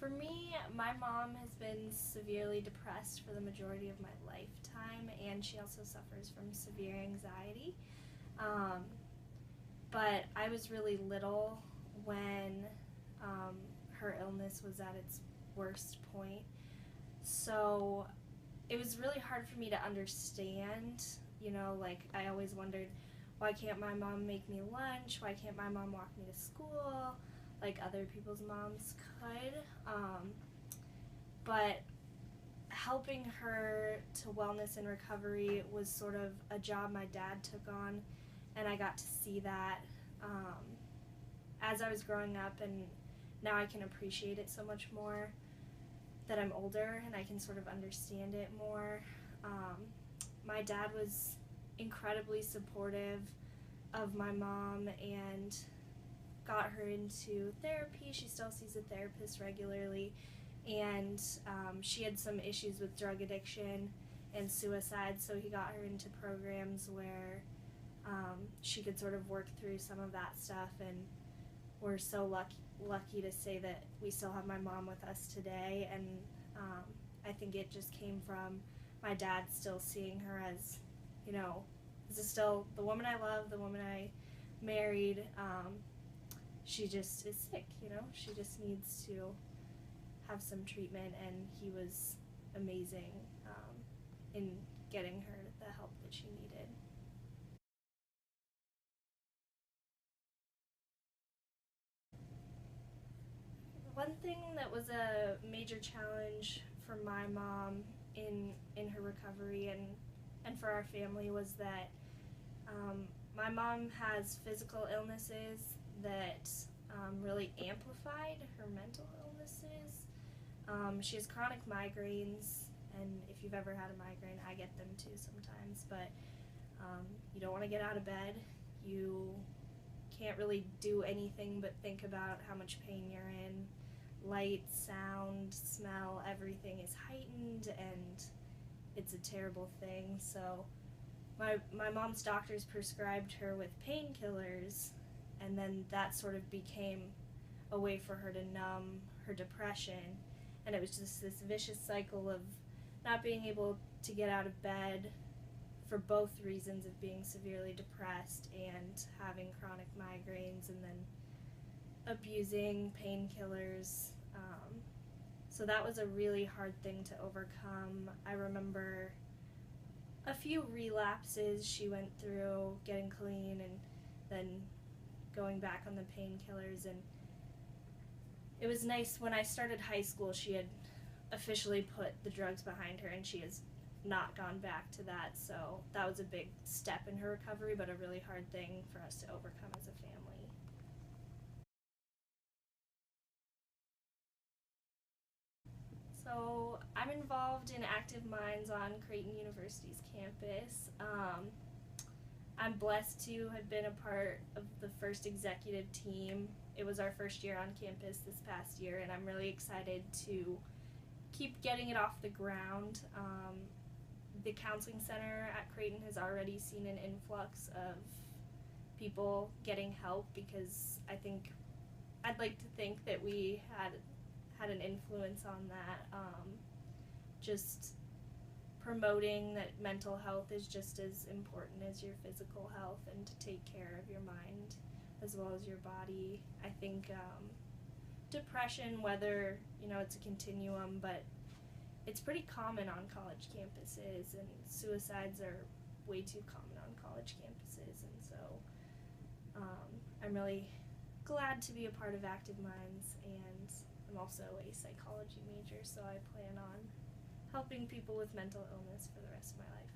For me, my mom has been severely depressed for the majority of my lifetime, and she also suffers from severe anxiety. Um, but I was really little when her illness was at its worst point. So it was really hard for me to understand. Like I always wondered, why can't my mom make me lunch? Why can't my mom walk me to school like other people's moms could? But helping her to wellness and recovery was sort of a job my dad took on, and I got to see that as I was growing up, and now I can appreciate it so much more that I'm older and I can sort of understand it more. My dad was incredibly supportive of my mom and got her into therapy. She still sees a therapist regularly, and she had some issues with drug addiction and suicide, so he got her into programs where she could sort of work through some of that stuff, and we're so lucky to say that we still have my mom with us today. And I think it just came from my dad still seeing her as, this is still the woman I love, the woman I married. She just is sick, she just needs to have some treatment, and he was amazing in getting her the help that she needed. One thing that was a major challenge for my mom in her recovery and for our family was that my mom has physical illnesses that really amplified her mental illnesses. She has chronic migraines, and if you've ever had a migraine, I get them too sometimes, but you don't want to get out of bed. You can't really do anything but think about how much pain you're in. Light, sound, smell, everything is heightened, and it's a terrible thing. So my mom's doctors prescribed her with painkillers, and then that sort of became a way for her to numb her depression. And it was just this vicious cycle of not being able to get out of bed for both reasons of being severely depressed and having chronic migraines, and then abusing painkillers. So that was a really hard thing to overcome. I remember a few relapses she went through, getting clean and then going back on the painkillers. And it was nice when I started high school, she had officially put the drugs behind her and she has not gone back to that. So that was a big step in her recovery, but a really hard thing for us to overcome as a family. So I'm involved in Active Minds on Creighton University's campus. I'm blessed to have been a part of the first executive team. It was our first year on campus this past year, and I'm really excited to keep getting it off the ground. The counseling center at Creighton has already seen an influx of people getting help, because I'd like to think that we had an influence on that. Just promoting that mental health is just as important as your physical health, and to take care of your mind as well as your body. I think depression, whether it's a continuum, but it's pretty common on college campuses, and suicides are way too common on college campuses. And so I'm really glad to be a part of Active Minds, and I'm also a psychology major, so I plan on helping people with mental illness for the rest of my life.